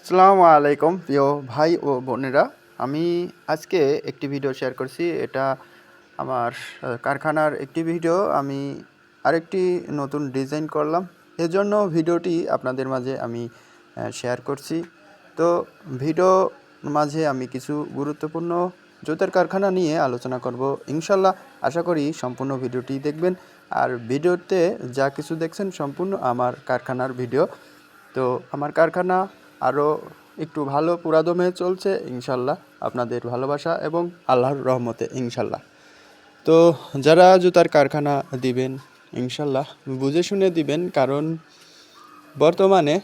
আসসালামু আলাইকুম প্রিয় ভাই ও বোনেরা। আমি আজকে একটি ভিডিও শেয়ার করছি। এটা আমার কারখানার একটি ভিডিও। আমি আরেকটি নতুন ডিজাইন করলাম, এজন্য ভিডিওটি আপনাদের মাঝে আমি শেয়ার করছি। তো ভিডিও মাঝে আমি কিছু গুরুত্বপূর্ণ জুতার কারখানা নিয়ে আলোচনা করব ইনশাল্লাহ। আশা করি সম্পূর্ণ ভিডিওটি দেখবেন। আর ভিডিওতে যা কিছু দেখছেন সম্পূর্ণ আমার কারখানার ভিডিও। তো আমার কারখানা আরও একটু ভালো পুরাদমে চলছে ইনশাল্লাহ, আপনাদের ভালোবাসা এবং আল্লাহর রহমতে ইনশাল্লাহ। তো যারা জুতার কারখানা দিবেন ইনশাল্লাহ বুঝে শুনে দিবেন, কারণ বর্তমানে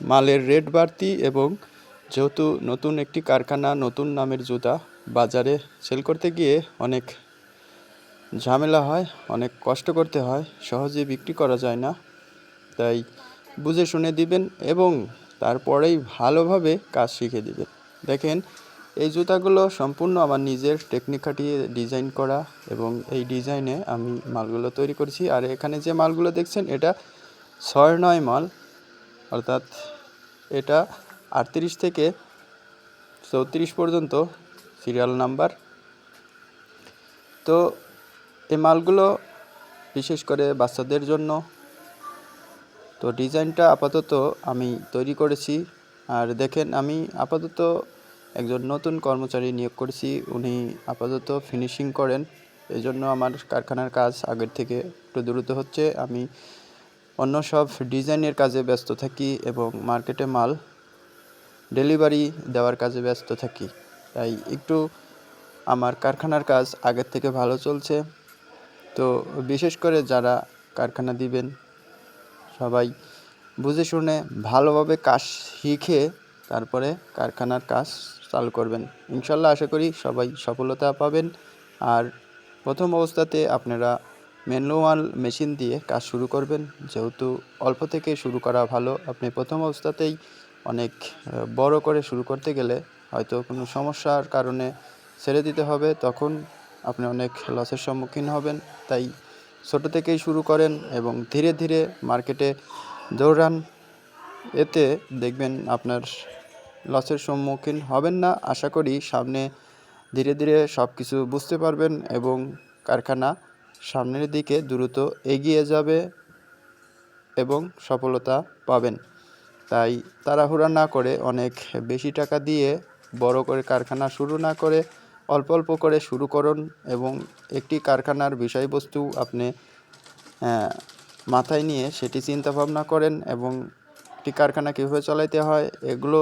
মালের রেট বাড়তি এবং যেহেতু নতুন একটি কারখানা, নতুন নামের জুতা বাজারে সেল করতে গিয়ে অনেক ঝামেলা হয়, অনেক কষ্ট করতে হয়, সহজে বিক্রি করা যায় না। তাই বুঝে শুনে দিবেন এবং তারপরেই ভালোভাবে কাজ শিখে দিবেন। দেখেন, এই জুতাগুলো সম্পূর্ণ আমার নিজের টেকনিক খাটিয়ে ডিজাইন করা এবং এই ডিজাইনে আমি মালগুলো তৈরি করেছি। আর এখানে যে মালগুলো দেখছেন এটা 6-9 মাল, অর্থাৎ এটা 38 থেকে 34 পর্যন্ত সিরিয়াল নাম্বার। তো এই মালগুলো বিশেষ করে বাচ্চাদের জন্য। তো ডিজাইনটা আপাতত আমি তৈরি করেছি। আর দেখেন, আমি আপাতত একজন নতুন কর্মচারী নিয়োগ করেছি, উনি আপাতত ফিনিশিং করেন। এই জন্য আমার কারখানার কাজ আগের থেকে একটু দ্রুত হচ্ছে। আমি অন্য সব ডিজাইনের কাজে ব্যস্ত থাকি এবং মার্কেটে মাল ডেলিভারি দেওয়ার কাজে ব্যস্ত থাকি। তাই একটু আমার কারখানার কাজ আগের থেকে ভালো চলছে। তো বিশেষ করে যারা কারখানা দিবেন সবাই বুঝে শুনে ভালোভাবে কাজ শিখে তারপরে কারখানার কাজ চালু করবেন ইনশাল্লাহ। আশা করি সবাই সফলতা পাবেন। আর প্রথম অবস্থাতে আপনারা ম্যানুয়াল মেশিন দিয়ে কাজ শুরু করবেন, যেহেতু অল্প থেকে শুরু করা ভালো। আপনি প্রথম অবস্থাতেই অনেক বড় করে শুরু করতে গেলে হয়তো কোনো সমস্যার কারণে ছেড়ে দিতে হবে, তখন আপনি অনেক লসের সম্মুখীন হবেন। তাই ছোট থেকেই শুরু করেন এবং ধীরে ধীরে মার্কেটে দৌড়ান, এতে দেখবেন আপনার লসের সম্মুখীন হবেন না। আশা করি সামনে ধীরে ধীরে সব কিছু বুঝতে পারবেন এবং কারখানা সামনের দিকে দ্রুত এগিয়ে যাবে এবং সফলতা পাবেন। তাই তাড়াহুড়া না করে অনেক বেশি টাকা দিয়ে বড় করে কারখানা শুরু না করে অল্প অল্প করে শুরু করুন এবং একটি কারখানার বিষয়বস্তু আপনি মাথায় নিয়ে সেটি চিন্তা ভাবনা করেন এবং একটি কারখানা কীভাবে চালাতে হয় এগুলো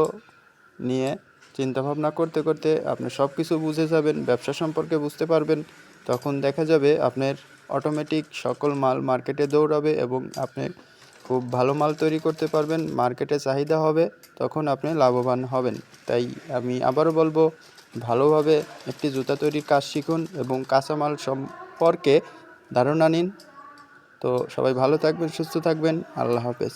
নিয়ে চিন্তা ভাবনা করতে করতে আপনি সব কিছু বুঝে যাবেন, ব্যবসা সম্পর্কে বুঝতে পারবেন। তখন দেখা যাবে আপনার অটোমেটিক সকল মাল মার্কেটে দৌড়াবে এবং আপনি খুব ভালো মাল তৈরি করতে পারবেন, মার্কেটে চাহিদা হবে, তখন আপনি লাভবান হবেন। তাই আমি আবারও বলবো, ভালোভাবে একটি জুতা তৈরির কাজ শিখুন এবং কাঁচামাল সম্পর্কে ধারণা নিন। তো সবাই ভালো থাকবেন, সুস্থ থাকবেন। আল্লাহ হাফেজ।